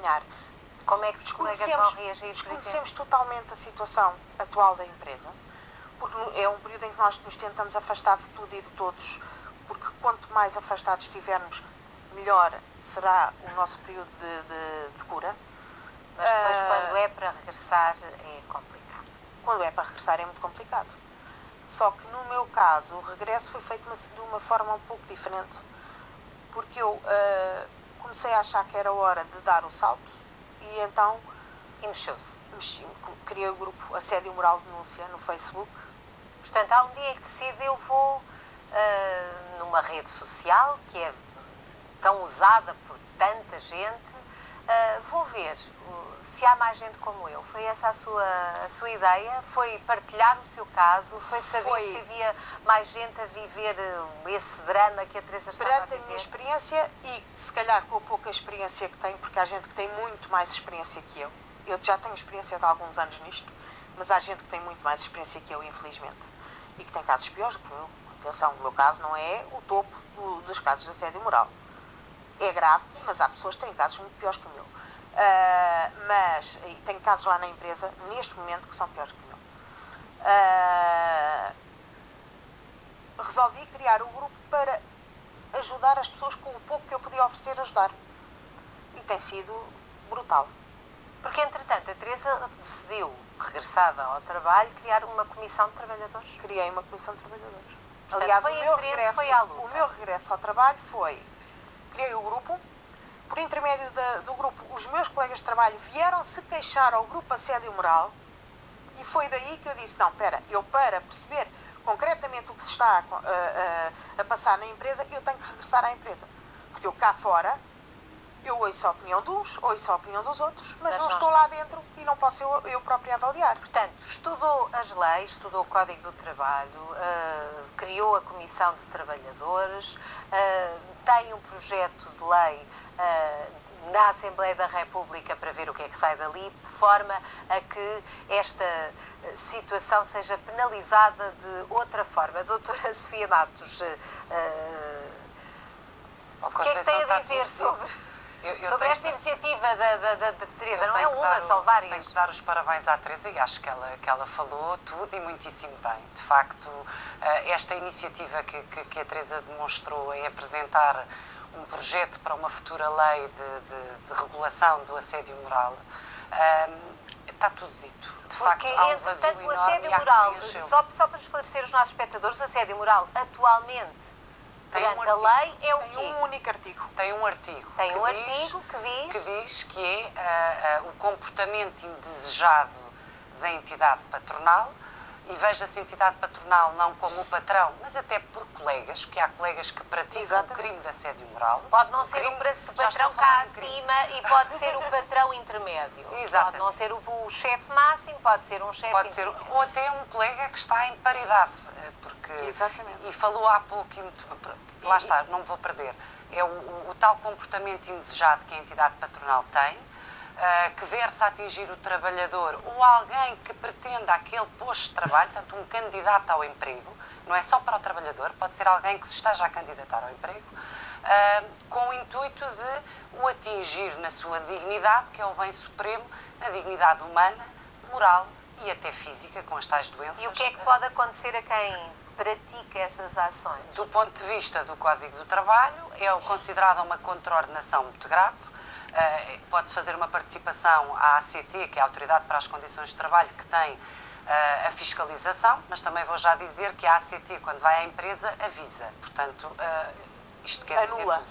acompanhar. Como é que os colegas vão reagir? Desconhecemos totalmente a situação atual da empresa, porque é um período em que nós nos tentamos afastar de tudo e de todos, porque quanto mais afastados estivermos, melhor será o nosso período de cura. Mas depois, quando é para regressar, é complicado. Quando é para regressar é muito complicado. Só que no meu caso, o regresso foi feito de uma forma um pouco diferente, porque eu comecei a achar que era hora de dar o salto e então... E mexeu-se? Criei o grupo Assédio Moral Denúncia no Facebook. Portanto, há um dia que decide, eu vou numa rede social que é tão usada por tanta gente, vou ver se há mais gente como eu. Foi essa a sua ideia? Foi partilhar o seu caso? Foi saber se havia mais gente a viver esse drama que a Teresa estava a viver? Perante a minha experiência e, se calhar, com a pouca experiência que tenho, porque há gente que tem muito mais experiência que eu. Eu já tenho experiência de alguns anos nisto, mas há gente que tem muito mais experiência que eu, infelizmente. E que tem casos piores que o meu. Atenção, o meu caso não é o topo dos casos de assédio moral. É grave, mas há pessoas que têm casos muito piores que o meu. Mas tenho casos lá na empresa, neste momento, que são piores que o meu. Resolvi criar o grupo para ajudar as pessoas com o pouco que eu podia oferecer, ajudar. E tem sido brutal. Porque, entretanto, a Teresa decidiu, regressada ao trabalho, criar uma comissão de trabalhadores. Criei uma comissão de trabalhadores. Portanto, aliás, foi à luta. O meu regresso ao trabalho foi... Criei o grupo. Por intermédio do grupo, os meus colegas de trabalho vieram se queixar ao grupo Assédio Moral e foi daí que eu disse, não, espera, eu para perceber concretamente o que se está a passar na empresa, eu tenho que regressar à empresa. Porque eu cá fora, eu ouço a opinião de uns, ouço a opinião dos outros, mas não estou lá dentro e não posso eu própria avaliar. Portanto, estudou as leis, estudou o Código do Trabalho, criou a Comissão de Trabalhadores, tem um projeto de lei na Assembleia da República para ver o que é que sai dali, de forma a que esta situação seja penalizada de outra forma. Doutora Sofia Matos, o que é que tem a dizer sobre esta iniciativa da Teresa? Não é uma, são várias. Tenho que dar os parabéns à Teresa e acho que ela falou tudo e muitíssimo bem. De facto, esta iniciativa que a Teresa demonstrou em apresentar um projeto para uma futura lei de regulação do assédio moral, está tudo dito. De facto, há um vazio enorme. O assédio moral, só para esclarecer os nossos espectadores, o assédio moral atualmente, perante a lei, é o quê? Tem um único artigo. Tem um artigo. Tem um artigo que diz que é o comportamento indesejado da entidade patronal. E veja-se a entidade patronal não como o patrão, mas até por colegas, porque há colegas que praticam o crime de assédio moral. Pode não ser o patrão cá acima e pode ser o patrão intermédio. Exatamente. Pode não ser o chefe máximo, pode ser um chefe intermédio. Ou até um colega que está em paridade. Porque, exatamente. E falou há pouco, lá está, não me vou perder, é o tal comportamento indesejado que a entidade patronal tem, que versa a atingir o trabalhador ou alguém que pretenda aquele posto de trabalho, portanto, um candidato ao emprego, não é só para o trabalhador, pode ser alguém que se esteja a candidatar ao emprego, com o intuito de o atingir na sua dignidade, que é o bem supremo, na dignidade humana, moral e até física, com as tais doenças. E o que é que pode acontecer a quem pratica essas ações? Do ponto de vista do Código do Trabalho, é considerada uma contraordenação muito grave. Pode-se fazer uma participação à ACT, que é a Autoridade para as Condições de Trabalho, que tem a fiscalização, mas também vou já dizer que a ACT, quando vai à empresa, avisa. Portanto, isto quer dizer tudo.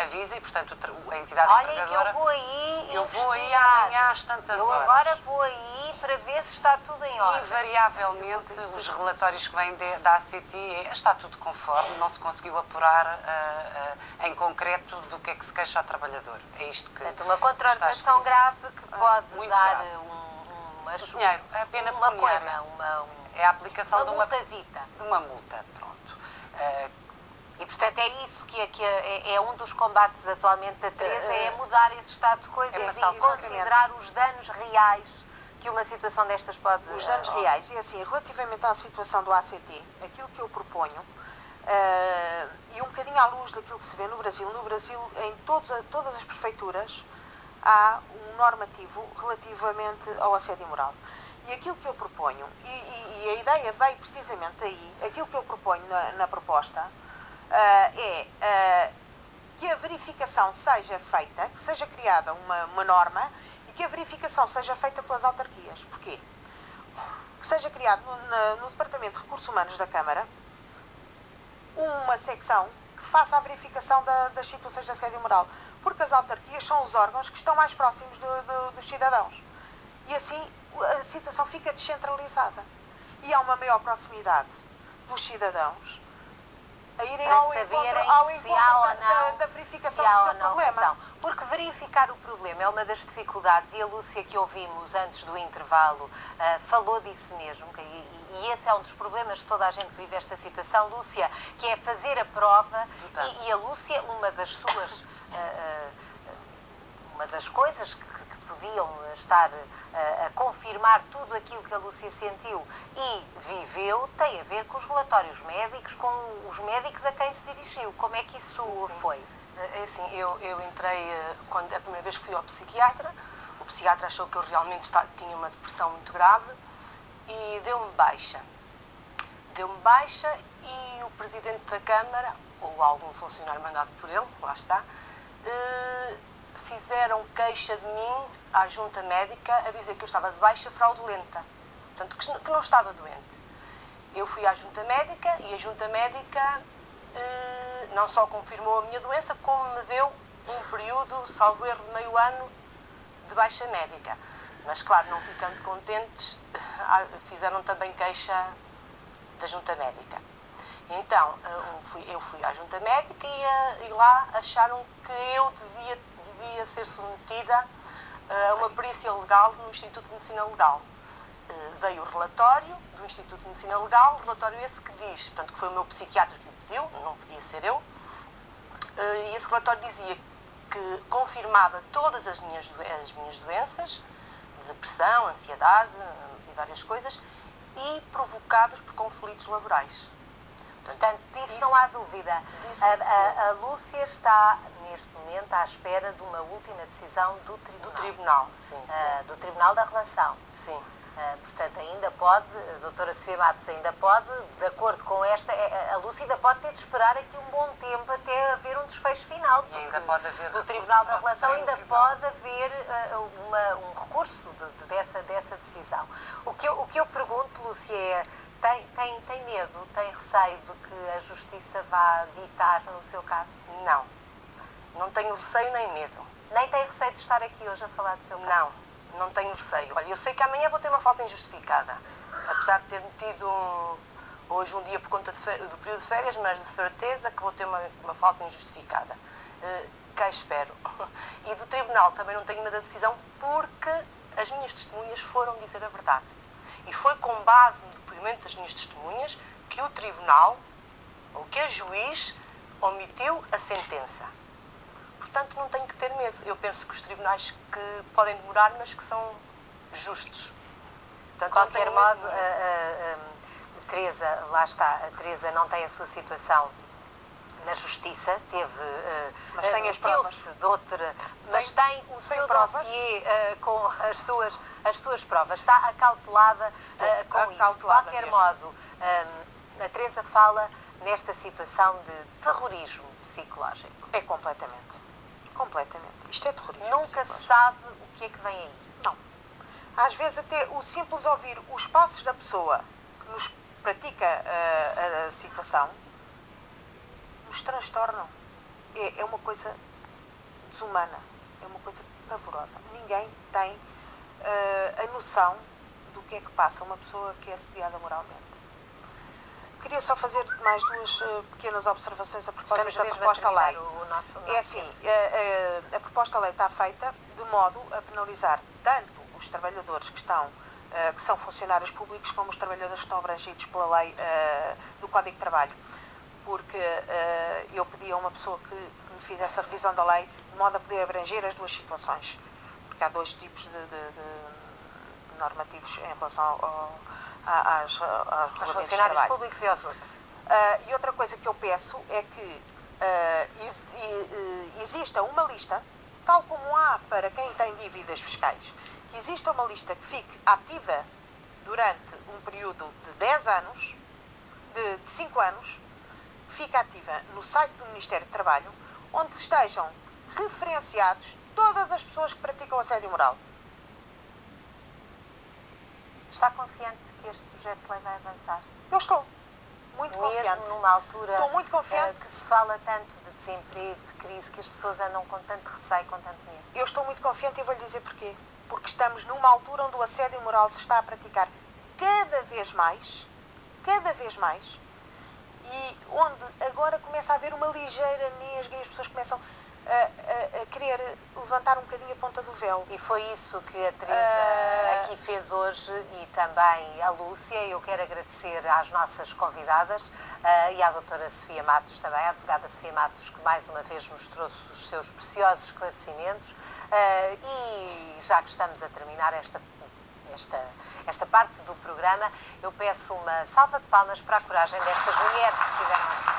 Avisa e, portanto, a entidade empregadora... eu vou aí amanhã às tantas horas. Eu agora vou aí para ver se está tudo em ordem. Invariavelmente, os relatórios que vêm da ACT está tudo conforme, não se conseguiu apurar em concreto do que é que se queixa ao trabalhador. É isto que... Portanto, uma contraordenação grave que pode dar dinheiro, a pena pecuniária. É a aplicação de uma multa. Pronto. E, portanto, é isso que é um dos combates atualmente da Teresa, é mudar esse estado de coisas e considerar os danos reais que uma situação destas pode... Os danos reais. E assim, relativamente à situação do ACT, aquilo que eu proponho, e um bocadinho à luz daquilo que se vê no Brasil, em todas as prefeituras, há um normativo relativamente ao assédio moral. E aquilo que eu proponho, e a ideia veio precisamente daí, aquilo que eu proponho na proposta é que a verificação seja feita, que seja criada uma norma e que a verificação seja feita pelas autarquias. Porquê? Que seja criado no Departamento de Recursos Humanos da Câmara uma secção que faça a verificação das situações de assédio moral, porque as autarquias são os órgãos que estão mais próximos dos cidadãos. E assim a situação fica descentralizada. E há uma maior proximidade dos cidadãos a irem ao encontro da verificação do seu problema. Porque verificar o problema é uma das dificuldades, e a Lúcia, que ouvimos antes do intervalo, falou disso mesmo, e esse é um dos problemas de toda a gente que vive esta situação, Lúcia, que é fazer a prova, e a Lúcia, uma das coisas que podiam estar a confirmar tudo aquilo que a Lúcia sentiu e viveu, tem a ver com os relatórios médicos, com os médicos a quem se dirigiu. Como é que isso foi? É assim, eu entrei, quando a primeira vez que fui ao psiquiatra, o psiquiatra achou que eu realmente tinha uma depressão muito grave e deu-me baixa. Deu-me baixa e o presidente da Câmara, ou algum funcionário mandado por ele, lá está, fizeram queixa de mim à junta médica a dizer que eu estava de baixa fraudulenta, portanto, que não estava doente. Eu fui à junta médica e a junta médica não só confirmou a minha doença, como me deu um período, salvo erro, de meio ano de baixa médica. Mas, claro, não ficando contentes, fizeram também queixa da junta médica. Então, eu fui à junta médica e lá acharam que eu devia ser submetida a uma perícia legal no Instituto de Medicina Legal. Veio o relatório do Instituto de Medicina Legal, relatório esse que diz, portanto, que foi o meu psiquiatra que o pediu, não podia ser eu, e esse relatório dizia que confirmava todas as minhas doenças, depressão, ansiedade e várias coisas, e provocados por conflitos laborais. Portanto, disso não há dúvida. A Lúcia está, neste momento, à espera de uma última decisão do Tribunal. Do Tribunal, sim. Do Tribunal da Relação. Sim. Portanto, ainda pode, a doutora Sofia Matos ainda pode, de acordo com esta, a Lúcia ainda pode ter de esperar aqui um bom tempo até haver um desfecho final. E ainda pode haver do Tribunal da Relação ainda pode haver um recurso dessa decisão. O que eu pergunto, Lúcia, é, tem medo, tem receio de que a Justiça vá ditar no seu caso? Não tenho receio nem medo. Nem tem receio de estar aqui hoje a falar do seu caso? Não tenho receio. Olha, eu sei que amanhã vou ter uma falta injustificada, apesar de ter tido hoje um dia por conta do período de férias, mas de certeza que vou ter uma falta injustificada. Cá espero. E do Tribunal também não tenho medo da decisão, porque as minhas testemunhas foram dizer a verdade. E foi com base no depoimento das minhas testemunhas que o Tribunal, ou que a juiz, omitiu a sentença. Portanto, não tenho que ter medo. Eu penso que os tribunais que podem demorar, mas que são justos. De qualquer modo, Teresa, lá está, a Teresa não tem a sua situação na Justiça, mas tem as provas. Mas tem o seu dossiê com as suas provas, está acautelada com isso. De qualquer modo, a Teresa fala nesta situação de terrorismo psicológico. É completamente. Isto é terrorismo. Nunca se sabe o que é que vem aí. Não. Às vezes até o simples ouvir os passos da pessoa que nos pratica a situação nos transtornam. É uma coisa desumana. É uma coisa pavorosa. Ninguém tem a noção do que é que passa uma pessoa que é assediada moralmente. Queria só fazer mais duas pequenas observações a propósito da proposta-lei. É assim, a proposta-lei está feita de modo a penalizar tanto os trabalhadores que são funcionários públicos como os trabalhadores que estão abrangidos pela lei do Código de Trabalho. Porque eu pedi a uma pessoa que me fizesse a revisão da lei de modo a poder abranger as duas situações. Porque há dois tipos de normativos em relação aos funcionários públicos e aos outros. E outra coisa que eu peço é que exista uma lista tal como há para quem tem dívidas fiscais, que exista uma lista que fique ativa durante um período de 10 anos, de 5 anos, que fique ativa no site do Ministério do Trabalho, onde estejam referenciados todas as pessoas que praticam assédio moral. Está confiante que este projeto de lei vai avançar? Eu estou muito confiante. Mesmo numa altura Estou muito confiante. que se fala tanto de desemprego, de crise, que as pessoas andam com tanto receio, com tanto medo. Eu estou muito confiante e vou-lhe dizer porquê. Porque estamos numa altura onde o assédio moral se está a praticar cada vez mais, e onde agora começa a haver uma ligeira nesga e as pessoas começam a querer levantar um bocadinho a ponta do véu. E foi isso que a Teresa aqui fez hoje e também a Lúcia. Eu quero agradecer às nossas convidadas e à doutora Sofia Matos também, à advogada Sofia Matos, que mais uma vez nos trouxe os seus preciosos esclarecimentos. E já que estamos a terminar esta parte do programa, eu peço uma salva de palmas para a coragem destas mulheres que estiveram aqui.